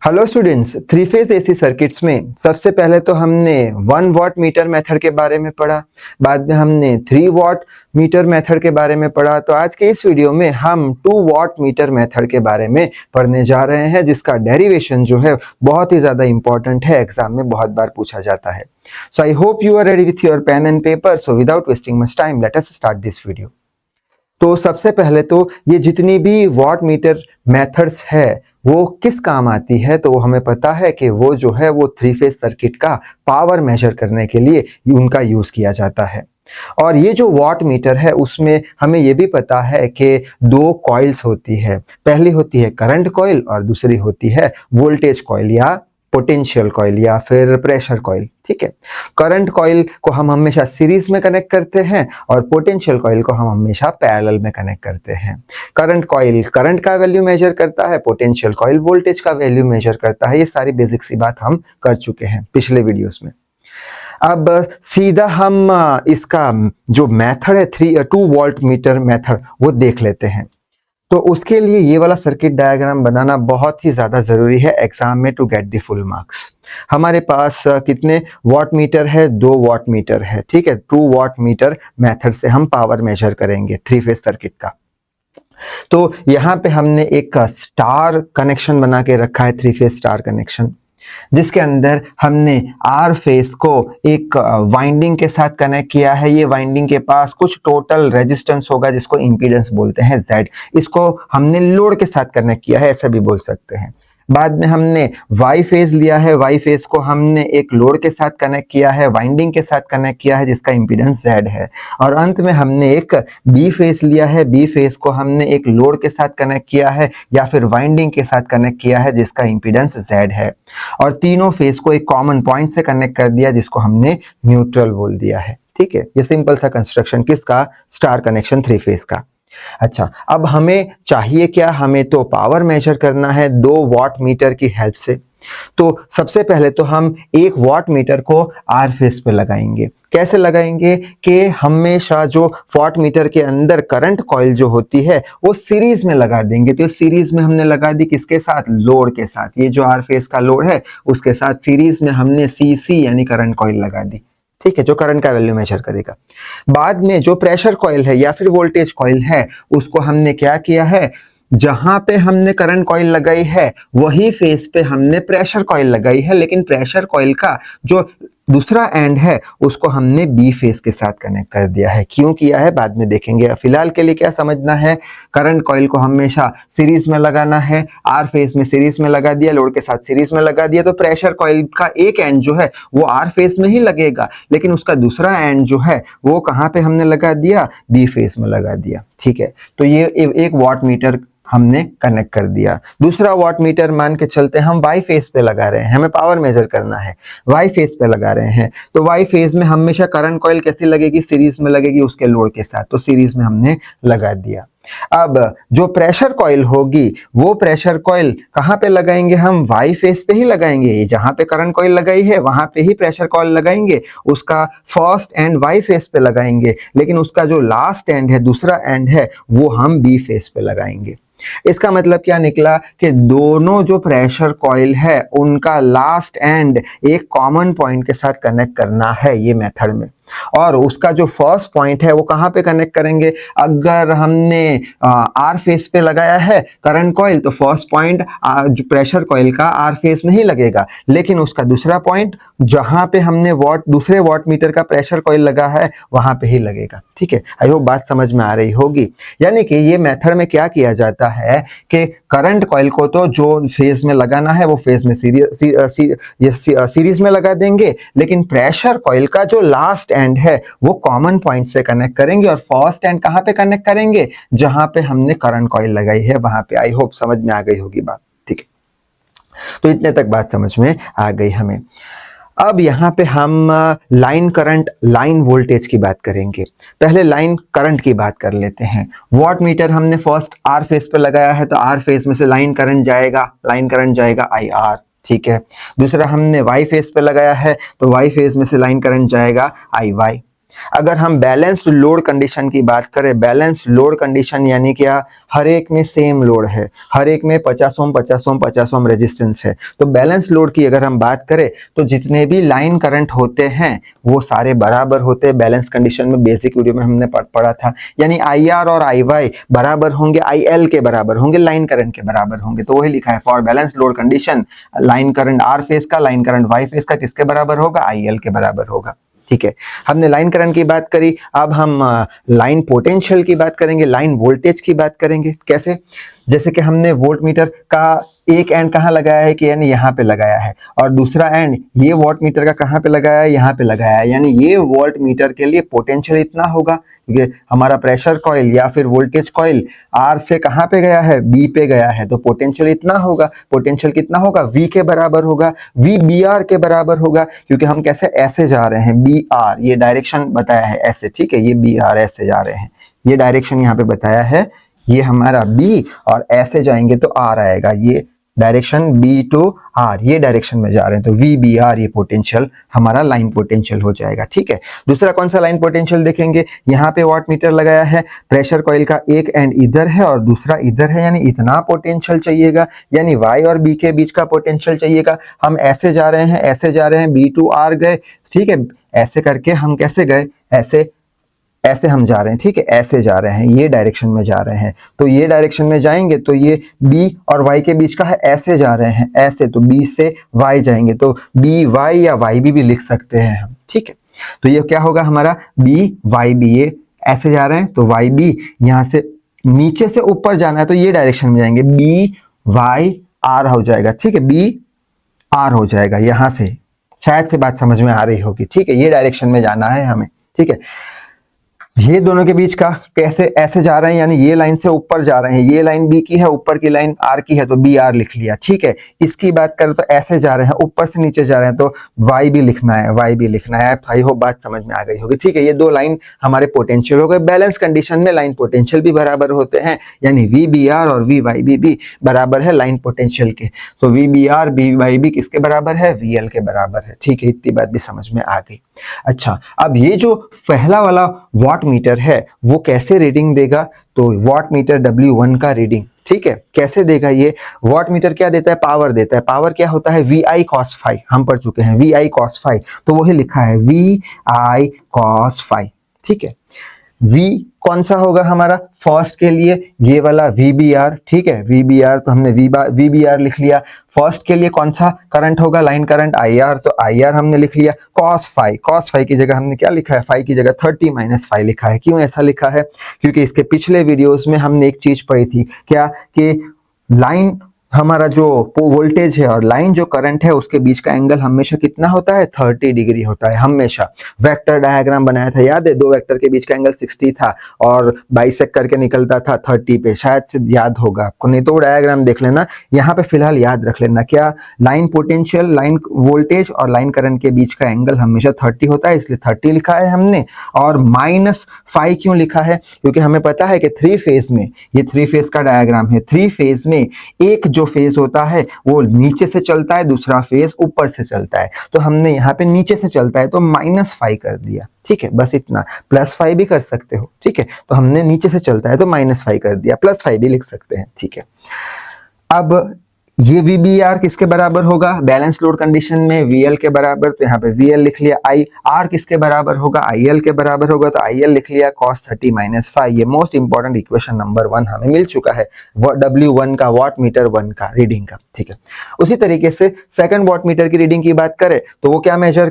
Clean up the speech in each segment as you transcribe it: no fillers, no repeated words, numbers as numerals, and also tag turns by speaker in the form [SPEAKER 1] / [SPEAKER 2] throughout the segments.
[SPEAKER 1] Hello students, three phase AC circuits में सबसे पहले तो हमने 1 वॉट मीटर मेथड के बारे में पढ़ा। बाद में हमने 3 वॉट मीटर मेथड के बारे में पढ़ा। तो आज के इस वीडियो में हम 2 वॉट मीटर मेथड के बारे में पढ़ने जा रहे हैं, जिसका डेरिवेशन जो है बहुत ही ज़्यादा इंपॉर्टेंट है, एग्जाम में बहुत बार पूछा जाता है। So I hope you are ready with your pen and paper. So without wasting much time, let us start this video. तो सबसे पहले तो ये जितनी भी वॉट मीटर मेथड्स है वो किस काम आती है, तो हमें पता है कि वो जो है वो थ्री फेज सर्किट का पावर मेजर करने के लिए उनका यूज किया जाता है। और ये जो वॉट मीटर है उसमें हमें ये भी पता है कि 2 कॉइल्स होती है। पहली होती है करंट कॉइल और दूसरी होती है वोल्टेज कॉइल या पोटेंशियल कॉइल या फिर प्रेशर कॉइल। ठीक है, करंट कॉइल को हम हमेशा सीरीज में कनेक्ट करते हैं और पोटेंशियल कॉइल को हम हमेशा पैरेलल में कनेक्ट करते हैं। करंट कॉइल करंट का वैल्यू मेजर करता है, पोटेंशियल कॉइल वोल्टेज का वैल्यू मेजर करता है। ये सारी बेसिक सी बात हम कर चुके हैं पिछले वीडियोस में। अब सीधा हम इसका जो मेथड है 2 वोल्ट मीटर मेथड वो देख लेते हैं। तो उसके लिए ये वाला सर्किट डायग्राम बनाना बहुत ही ज़्यादा ज़रूरी है एग्जाम में to get the full marks. हमारे पास कितने वॉट मीटर है? 2 वॉट मीटर है। ठीक है, 2 वॉट मीटर मेथड से हम पावर मेजर करेंगे थ्री फेज सर्किट का। तो यहाँ पे हमने एक स्टार कनेक्शन बना के रखा है, थ्री फेज स्टार कनेक्शन, जिसके अंदर हमने आर फेस को एक वाइंडिंग के साथ कनेक्ट किया है। ये वाइंडिंग के पास कुछ टोटल रेजिस्टेंस होगा जिसको इंपीडेंस बोलते हैं Z। इसको हमने लोड के साथ कनेक्ट किया है, ऐसा भी बोल सकते हैं। बाद में हमने वाई फेज लिया है, वाई फेज को हमने एक लोड के साथ कनेक्ट किया है, वाइंडिंग के साथ कनेक्ट किया है जिसका इंपीडेंस Z है। और अंत में हमने एक बी फेज लिया है, बी फेज को हमने एक लोड के साथ कनेक्ट किया है या फिर वाइंडिंग के साथ कनेक्ट किया है जिसका इंपीडेंस Z है। और तीनों फेज को एक कॉमन पॉइंट से कनेक्ट कर दिया जिसको हमने न्यूट्रल बोल दिया है। ठीक है, ये सिंपल सा कंस्ट्रक्शन किसका? स्टार कनेक्शन थ्री फेज का। अच्छा, अब हमें चाहिए क्या? हमें तो पावर मेजर करना है 2 वॉट मीटर की हेल्प से। तो सबसे पहले तो हम 1 वॉट मीटर को आर फेस पे लगाएंगे। कैसे लगाएंगे कि हमेशा जो वॉट मीटर के अंदर करंट कॉइल जो होती है वो सीरीज में लगा देंगे। तो सीरीज में हमने लगा दी किसके साथ? लोड के साथ। ये जो आर फेस का लोड है उसके साथ सीरीज में हमने सीसी यानी करंट कॉइल लगा दी। ठीक है, जो करंट का वैल्यू मेजर करेगा। बाद में जो प्रेशर कॉइल है या फिर वोल्टेज कॉइल है उसको हमने क्या किया है, जहां पे हमने करंट कॉइल लगाई है वही फेस पे हमने प्रेशर कॉइल लगाई है, लेकिन प्रेशर कॉइल का जो दूसरा एंड है उसको हमने बी फेस के साथ कनेक्ट कर दिया है। क्यों किया है बाद में देखेंगे। फिलहाल के लिए क्या समझना है, करंट कॉइल को हमेशा सीरीज में लगाना है। आर फेस में सीरीज में लगा दिया, लोड के साथ सीरीज में लगा दिया, तो प्रेशर कॉइल का एक एंड जो है वो आर फेस में ही लगेगा, लेकिन उसका दूसरा एंड जो है वो कहाँ पे हमने लगा दिया? बी फेस में लगा दिया। ठीक है, तो ये 1 वॉट मीटर हमने कनेक्ट कर दिया। दूसरा वॉट मीटर मान के चलते हम वाई फेस पे लगा रहे हैं, हमें पावर मेजर करना है, वाई फेस पे लगा रहे हैं। तो वाई फेस में हमेशा करंट कॉइल कैसी लगेगी? सीरीज में लगेगी उसके लोड के साथ, तो सीरीज में हमने लगा दिया। अब जो प्रेशर कॉइल होगी वो प्रेशर कॉइल कहाँ पे लगाएंगे? हम वाई फेस पे ही लगाएंगे। जहां पे करंट कॉइल लगाई है वहां पे ही प्रेशर कॉइल लगाएंगे, उसका फर्स्ट एंड वाई फेस पे लगाएंगे, लेकिन उसका जो लास्ट एंड है, दूसरा एंड है, वो हम बी फेस पे लगाएंगे। इसका मतलब क्या निकला कि दोनों जो प्रेशर कॉइल है उनका लास्ट एंड एक कॉमन पॉइंट के साथ कनेक्ट करना है ये मेथड में। और उसका जो फर्स्ट पॉइंट है वो कहाँ पे कनेक्ट करेंगे? अगर हमने आर फेस पे लगाया है करंट कॉइल तो फर्स्ट पॉइंट जो प्रेशर कॉइल का आर फेस में ही लगेगा, लेकिन उसका दूसरा पॉइंट जहां पे हमने दूसरे वॉट मीटर का प्रेशर कॉइल लगा है वहां पे ही लगेगा। ठीक है, आई होप बात समझ में आ रही होगी। यानी कि ये मेथड में क्या किया जाता है कि करंट कॉइल को तो जो फेज में लगाना है वो फेज में सीरीज में लगा देंगे, लेकिन प्रेशर कॉइल का जो लास्ट एंड है वो कॉमन पॉइंट से कनेक्ट करेंगे। और फर्स्ट एंड कहां पे कनेक्ट करेंगे? जहां पे हमने करंट कॉइल लगाई है वहां पे। आई होप समझ में आ गई होगी बात। ठीक है, तो इतने तक बात समझ में आ गई हमें। अब यहाँ पे हम लाइन करंट, लाइन वोल्टेज की बात करेंगे। पहले लाइन करंट की बात कर लेते हैं। वॉट मीटर हमने फर्स्ट आर फेस पे लगाया है, तो आर फेस में से लाइन करंट जाएगा आई आर। ठीक है, दूसरा हमने वाई फेस पे लगाया है तो वाई फेस में से लाइन करंट जाएगा आई वाई। अगर हम बैलेंस्ड लोड कंडीशन की बात करें, बैलेंस्ड लोड कंडीशन यानी क्या, हर एक में सेम लोड है, हर एक में 50 ओम 50 ओम 50 ओम रेजिस्टेंस है। तो बैलेंस लोड की अगर हम बात करें तो जितने भी लाइन करंट होते हैं वो सारे बराबर होते हैं। बैलेंस कंडीशन में बेसिक वीडियो में हमने पढ़ा था, यानी IR और IY बराबर होंगे, IL के बराबर होंगे, लाइन करंट के बराबर होंगे। तो वही लिखा है, for balance load condition line current R phase का, लाइन करंट Y फेज का किसके बराबर होगा, IL के बराबर होगा। ठीक है, हमने लाइन करंट की बात करी, अब हम लाइन पोटेंशियल की बात करेंगे, लाइन वोल्टेज की बात करेंगे। कैसे, जैसे कि हमने वोल्ट मीटर का एक एंड कहाँ लगाया है कि यानी यहाँ पे लगाया है, और दूसरा एंड ये वॉट मीटर का कहाँ पे लगाया है, यहाँ पे लगाया है, यानी ये वोल्ट मीटर के लिए पोटेंशियल इतना होगा, क्योंकि हमारा प्रेशर कॉइल या फिर वोल्टेज कॉइल आर से कहाँ पे गया है, बी पे गया है, तो पोटेंशियल इतना होगा। पोटेंशियल कितना होगा, वी के बराबर होगा, वी बी आर के बराबर होगा, क्योंकि हम कैसे ऐसे जा रहे हैं, बी आर, ये डायरेक्शन बताया है ऐसे, ठीक है, ये बी आर ऐसे जा रहे हैं, ये डायरेक्शन यहाँ पे बताया है, ये हमारा बी, और ऐसे जाएंगे तो आर आएगा, ये डायरेक्शन बी टू आर, ये डायरेक्शन में जा रहे हैं, तो वी बी आर ये पोटेंशियल हमारा लाइन पोटेंशियल हो जाएगा। ठीक है, दूसरा कौन सा लाइन पोटेंशियल देखेंगे, यहाँ पे वॉट मीटर लगाया है, प्रेशर कॉइल का एक एंड इधर है और दूसरा इधर है, यानी इतना पोटेंशियल चाहिएगा, यानी वाई और बी के बीच का पोटेंशियल चाहिएगा। हम ऐसे जा रहे हैं, ऐसे जा रहे हैं, बी टू आर गए, ठीक है, ऐसे करके हम कैसे गए, ऐसे ऐसे हम जा रहे हैं, ठीक है, ऐसे जा रहे हैं, ये डायरेक्शन में जा रहे हैं, तो ये डायरेक्शन में जाएंगे तो ये B और Y के बीच का है, ऐसे जा रहे हैं, ऐसे, तो B से Y जाएंगे तो BY या YB भी लिख सकते हैं हम। ठीक है, तो ये क्या होगा हमारा BYB, ये ऐसे जा रहे हैं तो YB, यहाँ से नीचे से ऊपर जाना है तो ये डायरेक्शन में जाएंगे, BYR हो जाएगा। ठीक है, BR हो जाएगा, यहाँ से शायद से बात समझ में आ रही होगी। ठीक है, ये डायरेक्शन में जाना है हमें। ठीक है, ये दोनों के बीच का कैसे ऐसे जा रहे हैं, यानी ये लाइन से ऊपर जा रहे हैं, ये लाइन बी की है, ऊपर की लाइन आर की है, तो बी आर लिख लिया। ठीक है, इसकी बात करें तो ऐसे जा रहे हैं, ऊपर से नीचे जा रहे हैं, तो वाई भी लिखना है, वाई भी लिखना है। भाई हो बात समझ में आ गई होगी। ठीक है, ये दो लाइन हमारे पोटेंशियल हो गए। बैलेंस कंडीशन में लाइन पोटेंशियल भी बराबर होते हैं, यानी वी बी आर और वी वाई बी भी बराबर है लाइन पोटेंशियल के। तो V B R B Y B किसके बराबर है, वी एल के बराबर है। ठीक है, इतनी बात भी समझ में आ गई। अच्छा, अब ये जो पहला वाला वॉट मीटर है वो कैसे रीडिंग देगा, तो वॉट मीटर W1 का रीडिंग, ठीक है, कैसे देगा ये वॉट मीटर, क्या देता है, पावर देता है। पावर क्या होता है, VI cos phi, हम पढ़ चुके हैं VI cos phi, तो वही लिखा है VI cos phi। ठीक है, V कौन सा होगा हमारा फर्स्ट के लिए, ये वाला VBR। ठीक है, VBR, तो हमने VBR लिख लिया। फर्स्ट के लिए कौन सा करंट होगा, लाइन करंट IR, तो IR हमने लिख लिया। cos phi की जगह हमने क्या लिखा है, फाई की जगह 30 - phi लिखा है। क्यों ऐसा लिखा है, क्योंकि इसके पिछले वीडियोस में हमने एक चीज पढ़ी थी, क्या कि लाइन हमारा जो वोल्टेज है और लाइन जो करंट है उसके बीच का एंगल हमेशा कितना होता है, 30 डिग्री होता है हमेशा। वेक्टर डायग्राम बनाया था, याद है, दो वेक्टर के बीच का एंगल 60 था और बाइसेक्ट करके निकलता था 30 पे, शायद से याद होगा आपको, नहीं तो वो डायग्राम देख लेना। यहाँ पे फिलहाल याद रख लेना, क्या लाइन पोटेंशियल, लाइन वोल्टेज और लाइन करंट के बीच का एंगल हमेशा 30 होता है, इसलिए 30 लिखा है हमने। और -phi क्यों लिखा है, क्योंकि हमें पता है कि 3 फेज में, ये 3 फेज का डायग्राम है, 3 फेज में एक जो फेज होता है वो नीचे से चलता है, दूसरा फेज ऊपर से चलता है, तो हमने यहाँ पे नीचे से चलता है तो -phi कर दिया। ठीक है, बस इतना, +phi भी कर सकते हो। ठीक है, तो हमने नीचे से चलता है तो -phi कर दिया, +phi भी लिख सकते हैं। ठीक है, अब ये VBR किसके बराबर होगा, बैलेंस लोड कंडीशन में VL के बराबर, तो यहाँ पे VL लिख लिया। IR किसके बराबर होगा, IL के बराबर होगा, तो IL लिख लिया cos 30 - phi। ये मोस्ट इंपॉर्टेंट इक्वेशन नंबर 1 हमें मिल चुका है W1 का, वॉट मीटर 1 का रीडिंग का। ठीक है, उसी तरीके से सेकंड वॉट मीटर की रीडिंग की बात करें तो वो क्या मेजर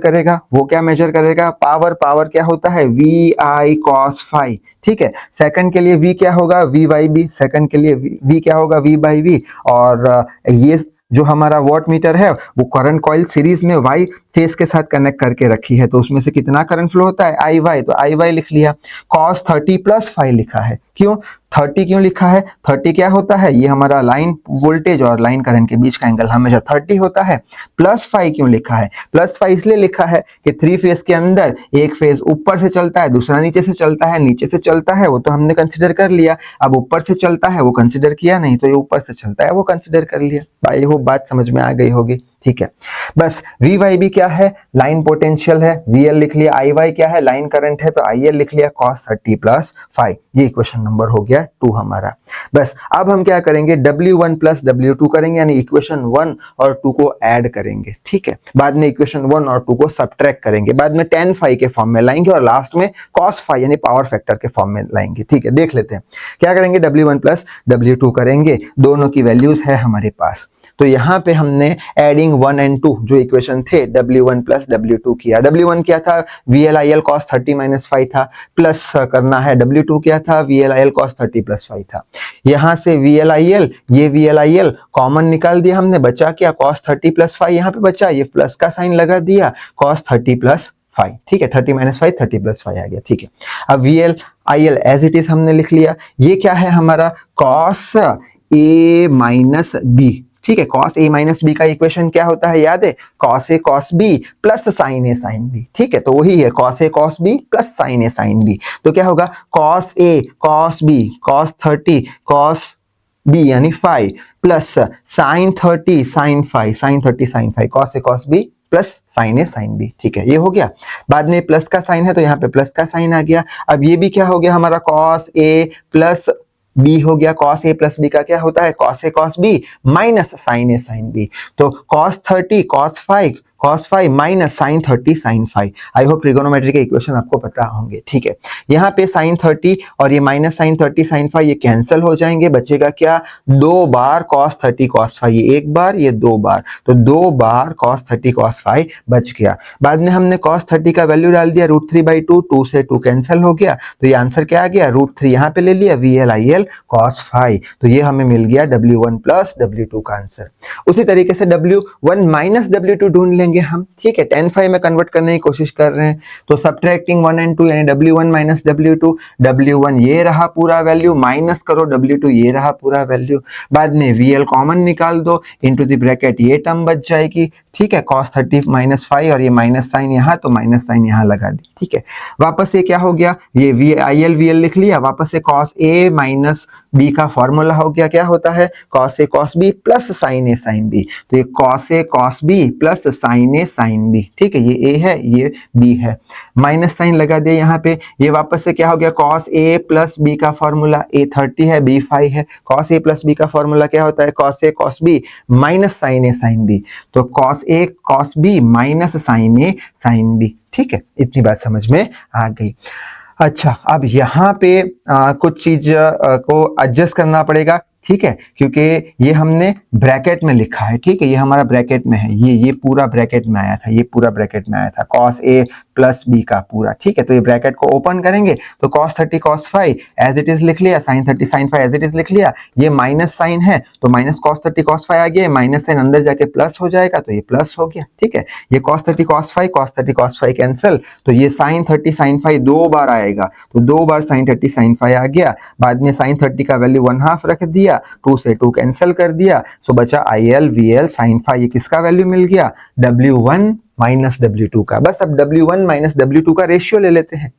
[SPEAKER 1] करेगा, पावर क्या होता है, VI cos phi। ठीक है, सेकंड के लिए V क्या होगा, VYB, सेकंड के लिए V क्या होगा, V/V। और ये जो हमारा वॉट मीटर है वो करंट कॉइल सीरीज में Y फेस के साथ कनेक्ट करके रखी है, तो उसमें से कितना करंट फ्लो होता है, IY, तो IY लिख लिया। cos 30 + phi लिखा है, क्यों 30 क्यों लिखा है, 30 क्या होता है, ये हमारा लाइन वोल्टेज और लाइन करंट के बीच का एंगल हमेशा 30 होता है। +phi क्यों लिखा है, +phi इसलिए लिखा है कि 3 फेज के अंदर एक फेज ऊपर से चलता है, दूसरा नीचे से चलता है, नीचे से चलता है वो तो हमने कंसिडर कर लिया, अब ऊपर से चलता है वो कंसिडर किया नहीं, तो ये ऊपर से चलता है वो कंसिडर कर लिया। भाई वो बात समझ में आ गई होगी। ठीक है। बस वी वाई भी क्या है, लाइन पोटेंशियल है, वी एल लिख लिया, आई वाई क्या है, लाइन करंट है, तो आई एल लिख लिया cos 30 प्लस 5। ये इक्वेशन नंबर हो गया 2 हमारा। बस अब हम क्या करेंगे, W1 प्लस W2 करेंगे, यानी इक्वेशन 1 और 2 को ऐड करेंगे, ठीक है। बाद में इक्वेशन 1 और 2 को सब्ट्रैक्ट करेंगे, बाद में tan phi के फॉर्म में लाएंगे और लास्ट में cos phi यानी पावर फैक्टर के फॉर्म में लाएंगे, ठीक है। देख लेते हैं क्या करेंगे, W1 प्लस W2 करेंगे, दोनों की वैल्यूज है हमारे पास। तो यहाँ पे हमने एडिंग 1 एंड 2 जो इक्वेशन थे W1 प्लस W2 किया। W1 क्या था, VLIL cos 30 माइनस 5 था, प्लस करना है W2 क्या था, VLIL cos 30 प्लस 5 था। यहाँ से VLIL, ये VLIL कॉमन निकाल दिया हमने, बचा क्या cos 30 प्लस 5, यहाँ पे बचा, ये प्लस का साइन लगा दिया, cos 30 प्लस 5, ठीक है। 30 माइनस 5 30 प्लस 5 आ गया, ठीक है। अब VLIL एज इट इज हमने लिख लिया, ये क्या है हमारा cos A माइनस B, ठीक है। cos A माइनस B का इक्वेशन क्या होता है, याद है, cos A cos B plus sin A sin B, ठीक है। तो वही है cos A cos B plus sin A sin B। तो क्या होगा, cos A cos B cos 30 cos B यानी 5 plus sin 30 sin 5 sin 30 sin 5 cos A cos B plus sin A sin B, ठीक है। ये हो गया, बाद में प्लस का साइन है तो यहाँ पे प्लस का साइन आ गया। अब ये भी क्या हो गया हमारा, cos A प्लस B हो गया, cos A प्लस B का क्या होता है, cos A cos B minus sin A sin B। तो cos 30 cos 5 minus sin 30 sin 5। I hope trigonometry के इक्वेशन आपको पता होंगे, ठीक है। यहाँ पे sin 30 और ये माइनस sin 30 sin 5 ये कैंसिल हो जाएंगे, बचेगा क्या, 2 बार cos 30 cos 5, ये एक बार ये 2 बार, तो 2 बार cos 30 cos 5 बच गया। बाद में हमने cos 30 का वैल्यू डाल दिया √3/2, 2 से 2 कैंसिल हो गया, तो ये आंसर क्या आ गया, √3 यहाँ पे ले लिया, VLIL cos 5। तो ये हमें मिल गया W1 प्लस W2 का आंसर। उसी तरीके से W1 माइनस W2 ढूंढ लेंगे हम, ठीक है। tan phi में कन्वर्ट करने की कोशिश कर रहे हैं, तो सब्ट्रैक्टिंग 1 एंड 2 यानी W1 माइनस W2, W1 ये रहा पूरा वैल्यू, माइनस करो W2 ये रहा पूरा वैल्यू, बाद में VL कॉमन निकाल दो, इनटू द ब्रैकेट ये टर्म बच जाएगी, ठीक है। cos 30 माइनस 5 और ये माइनस साइन यहाँ, तो माइनस साइन यहाँ लगा दी, ठीक है। वापस से क्या हो गया, ये VL लिख लिया, वापस से cos A माइनस B का फॉर्मूला हो गया, क्या होता है, cos A cos B plus sin A sin B। तो ये cos A cos B plus sin A sin B, ठीक है। ये A है ये B है, माइनस साइन लगा दिया यहाँ पे। ये वापस से क्या हो गया, cos A प्लस B का फॉर्मूला, A 30 है B 5 है, cos A प्लस B का फॉर्मूला क्या होता है, cos A cos B minus sin A sin B। तो cos A cos B minus sin A sin B, ठीक है। इतनी बात समझ में आ गई। अच्छा, अब यहाँ पे कुछ चीज को एडजस्ट करना पड़ेगा, ठीक है, क्योंकि ये हमने ब्रैकेट में लिखा है, ठीक है। ये हमारा ब्रैकेट में है, ये पूरा ब्रैकेट में आया था, ये पूरा ब्रैकेट में आया था cos A प्लस B का पूरा, ठीक है। तो ये ब्रैकेट को ओपन करेंगे तो cos 30 cos 5 as it is लिख लिया, sin 30 sin 5 as it is लिख लिया, ये माइनस साइन है तो माइनस cos 30 cos 5 आ गया, माइनस साइन अंदर जाके प्लस हो जाएगा, तो ये प्लस हो गया, ठीक है। ये cos 30 cos 5 cos 30 cos 5 cancel, तो ये sin 30 sin 5 2 बार आएगा, तो 2 बार sin 30 sin 5 आ गया, बाद में sin 30 का वैल्यू 1/2 रख दिया, 2 से 2 कैंसिल कर दिया, सो बचा IL VL sin 5। ये किसका वैल्यू मिल गया, W1 माइनस W2 का। बस अब W1 माइनस W2 का रेशियो ले लेते हैं,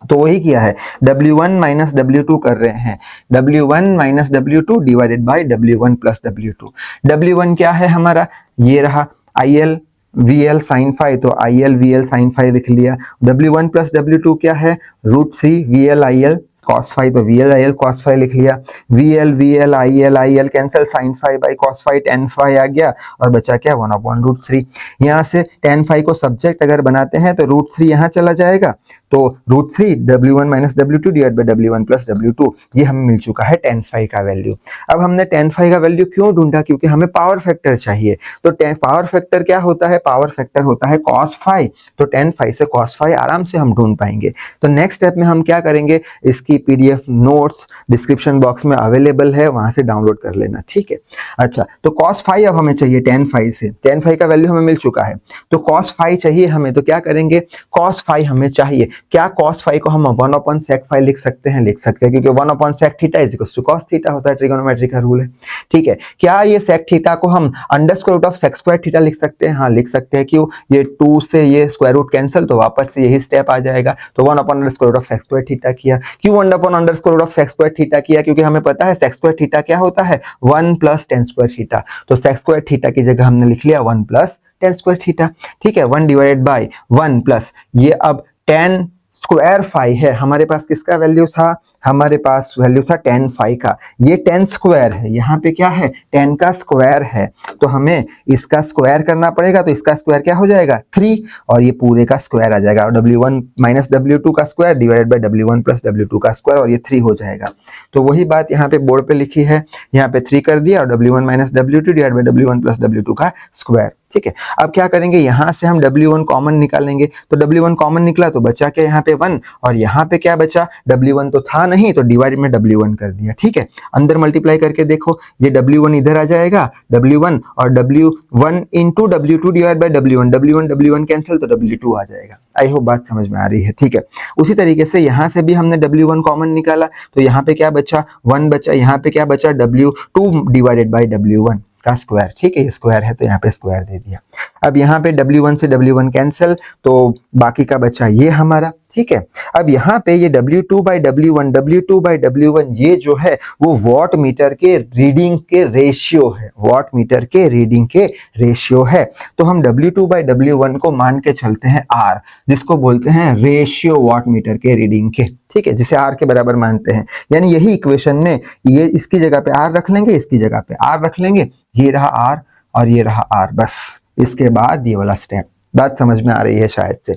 [SPEAKER 1] तो वही किया है, W1 माइनस W2 कर रहे हैं, W1 minus W2 divided by W1 plus W2। W1 क्या है हमारा, ये रहा IL VL sin 5, तो IL VL sin 5 लिख लिया। W1 प्लस W2 क्या है, √3 VL IL cos 5, तो VL IL cos 5 लिख लिया, VL VL IL cancel, sin 5 by cos 5 tan 5 आ गया, और बचा क्या 1/√3। यहाँ से tan 5 को सब्जेक्ट अगर बनाते हैं तो √3 यहाँ चला जाएगा, तो √3 W1 minus W2 divide by W1 plus W2, ये हमें मिल चुका है tan 5 का वैल्यू। अब हमने tan 5 का वैल्यू क्यों ढूंढा, क्योंकि हमें पावर फैक्टर चाहिए। तो पावर फैक्टर क्या होता है, पावर फैक्टर होता है cos 5, तो tan 5 से cos 5 आराम से हम ढूंढ पाएंगे। तो नेक्स्ट स्टेप में हम क्या करेंगे, इसकी PDF नोट्स डिस्क्रिप्शन बॉक्स में अवेलेबल है, वहां से डाउनलोड कर लेना, ठीक है। अच्छा, तो cos 5 अब हमें चाहिए tan 5 से, tan 5 का वैल्यू हमें मिल चुका है, तो cos 5 चाहिए हमें, तो क्या करेंगे, cos 5 हमें चाहिए, क्या cos फाई को हम 1/sec फाई लिख सकते हैं? लिख सकते हैं, क्योंकि 1/sec theta is equal to cos theta होता है, ट्रिगोनोमेट्री का रूल है। ठीक है, क्या ये sec थीटा को हम √sec स्क्वायर थीटा लिख सकते हैं? हाँ लिख सकते हैं। क्यों? ये 2 से ये स्क्वायर रूट कैंसिल, तो वापस से यही स्टेप आ जाएगा। तो 1/√sec स्क्वायर थीटा किया। क्यों 1/√sec स्क्वायर थीटा किया? क्योंकि हमें पता है sec स्क्वायर थीटा क्या होता है, 1 + tan स्क्वायर थीटा। तो sec स्क्वायर थीटा की जगह हमने लिख लिया 1 + tan स्क्वायर थीटा। ठीक है, 1/1 प्लस ये अब tan स्क्वायर फाई है। हमारे पास किसका वैल्यू था? हमारे पास वैल्यू था tan फाई का। ये tan स्क्वायर है, यहाँ पे क्या है, tan का स्क्वायर है, तो हमें इसका स्क्वायर करना पड़ेगा। तो इसका स्क्वायर क्या हो जाएगा, 3, और ये पूरे का स्क्वायर आ जाएगा, और W1 - W2 का square divided by W1 + W2 का स्क्वायर, और ये 3 हो जाएगा। तो वही बात यहाँ पे बोर्ड पे लिखी है, यहाँ पे 3 कर दिया, और W1 - W2 divided by W1 + W2 का स्क्वायर। ठीक है, अब क्या करेंगे, यहां से हम W1 कॉमन निकालेंगे। तो W1 कॉमन निकला तो बचा क्या यहाँ पे 1, और यहाँ पे क्या बचा, W1 तो था नहीं, तो डिवाइड में W1 कर दिया। ठीक है, अंदर मल्टीप्लाई करके देखो, ये W1 इधर आ जाएगा, W1 और W1 × W2 divide by W1 cancel, तो W2 आ जाएगा। आई होप बात समझ में आ रही है। ठीक है, उसी तरीके से यहाँ से भी हमने W1 कॉमन निकाला, तो यहाँ पे क्या बचा, 1 बचा, यहाँ पे क्या बचा, W2 डिवाइडेड बाय W1 का स्क्वायर। ठीक है, ये स्क्वायर है तो यहाँ पे स्क्वायर दे दिया। अब यहाँ पे W1 से W1 कैंसिल, तो बाकी का बचा ये हमारा। ठीक है, अब यहाँ पे ये W2/W1 ये जो है वो वॉट मीटर के रीडिंग के रेशियो है, वॉट मीटर के रीडिंग के रेशियो है। तो हम W2/W1 को मान के चलते हैं R, जिसको बोलते हैं रेशियो वॉट मीटर के रीडिंग के। ठीक है, जिसे R के बराबर मानते हैं, यानी यही इक्वेशन में ये इसकी जगह पे R रख लेंगे, इसकी जगह पे R रख लेंगे, ये रहा R और ये रहा R, बस इसके बाद ये वाला स्टेप। बात समझ में आ रही है शायद से?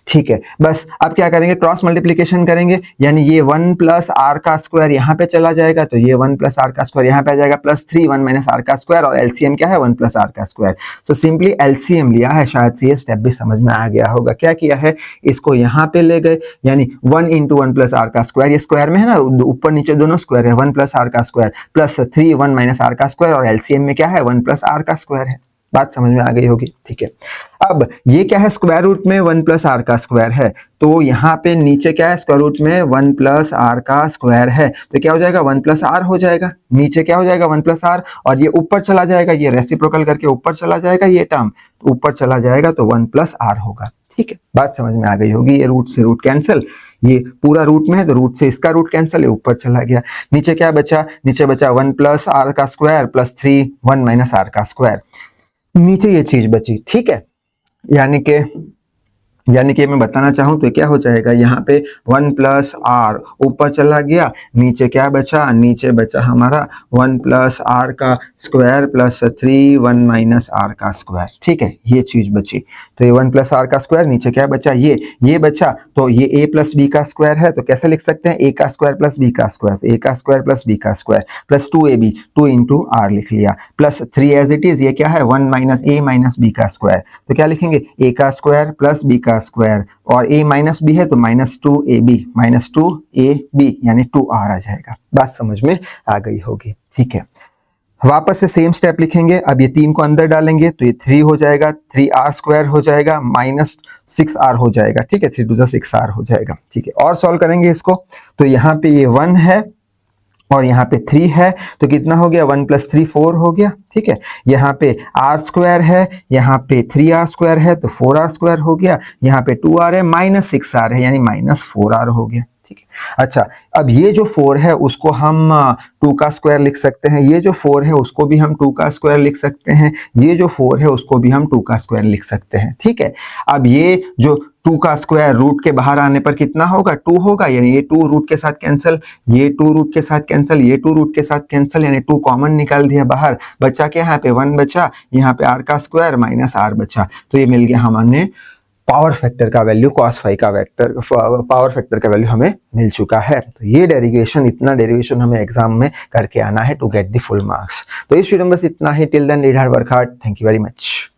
[SPEAKER 1] ठीक है, बस अब क्या करेंगे, क्रॉस मल्टीप्लिकेशन करेंगे, यानी ये 1 + r का स्क्वायर यहाँ पे चला जाएगा, तो ये 1 + r का स्क्वायर यहाँ पे आ जाएगा, +3 1 - r का स्क्वायर, और एलसीएम क्या है, 1 + r का स्क्वायर। तो सिंपली एलसीएम लिया है, शायद से ये स्टेप भी समझ में आ गया होगा। क्या किया है, इसको यहाँ पे ले गए, यानी 1 × 1 + r का स्क्वायर, ये स्क्वायर में है ना, ऊपर नीचे दोनों स्क्वायर है, 1 + r का स्क्वायर +3 1 - r का स्क्वायर, और एलसीएम में क्या है, 1 + r का स्क्वायर है। बात समझ में आ गई होगी। ठीक है, अब ये क्या है, स्क्वायर रूट में 1 + r का स्क्वायर है, तो यहाँ पे नीचे क्या है, स्क्वायर रूट में 1 + r का स्क्वायर है, तो क्या हो जाएगा, 1 + r हो जाएगा। नीचे क्या हो जाएगा, 1 + r, और ये ऊपर चला जाएगा, ये रेसिप्रोकल करके ऊपर चला जाएगा, ये टर्म ऊपर चला जाएगा, तो 1 + r होगा। ठीक है, बात समझ में आ गई होगी। ये रूट से रूट कैंसिल, ये पूरा रूट में है तो रूट से इसका रूट कैंसिल, ये ऊपर चला गया। नीचे क्या बचा, नीचे बचा 1 + r का स्क्वायर +3 1 - r का स्क्वायर, नीचे ये चीज बची। ठीक है, यानी कि मैं बताना चाहूं तो क्या हो जाएगा, यहाँ पे 1 + r ऊपर चला गया, नीचे क्या बचा, नीचे बचा हमारा 1 + r का स्क्वायर +3 1 - r का स्क्वायर। ठीक है, ये चीज बची, तो ये 1 + r का स्क्वायर, नीचे क्या बचा, ये बचा, तो ये a + b का स्क्वायर है, तो कैसे लिख सकते हैं, a का स्क्वायर + b का स्क्वायर, a का स्क्वायर + b का स्क्वायर +2ab 2 × r लिख लिया, +3 एज इट इज, ये क्या है 1 - a - b का स्क्वायर, तो क्या लिखेंगे, a का स्क्वायर + b का स्क्वायर, और a - b है तो -2ab यानी 2r आ जाएगा। बात समझ में आ गई होगी। ठीक है, वापस से सेम स्टेप लिखेंगे। अब ये 3 को अंदर डालेंगे तो ये 3 हो जाएगा, 3r² हो जाएगा, -6r हो जाएगा। ठीक है, 3 × 2 = 6r हो जाएगा। ठीक है, और सॉल्व करेंगे इसको, तो यहाँ पे ये 1 है और यहाँ पे 3 है, तो कितना हो गया, 1 + 3 4 हो गया। ठीक है, यहाँ पे r² है, यहाँ पे 3r² है, तो 4r² हो गया, यहाँ पे 2r है, -6r है, यानी -4r हो गया। ठीक है, अच्छा, अब ये जो 4 है उसको हम 2 का स्क्वायर लिख सकते हैं, ये जो 4 है उसको भी हम 2 का स्क्वायर लिख सकते हैं, ये जो 4 है उसको भी हम 2 का स्क्वायर लिख सकते हैं। ठीक है, अब ये जो 2 का स्क्वायर रूट के बाहर आने पर कितना होगा, 2 होगा, यानी ये 2 रूट के साथ कैंसिल, ये 2 रूट के साथ कैंसिल, ये 2 रूट के साथ कैंसिल, यानी 2 कॉमन निकाल दिया बाहर, बचा क्या, यहाँ पे 1 बचा, यहाँ पे r का स्क्वायर -r बचा, तो ये मिल गया हमारे पावर फैक्टर का वैल्यू, cos फाई का वेक्टर पावर फैक्टर का वैल्यू हमें मिल चुका है। तो ये डेरिवेशन, इतना डेरिवेशन हमें एग्जाम में करके आना है to get the full marks. तो इस वीडियो में बस इतना ही। Till then read hard work hard. Thank you very much.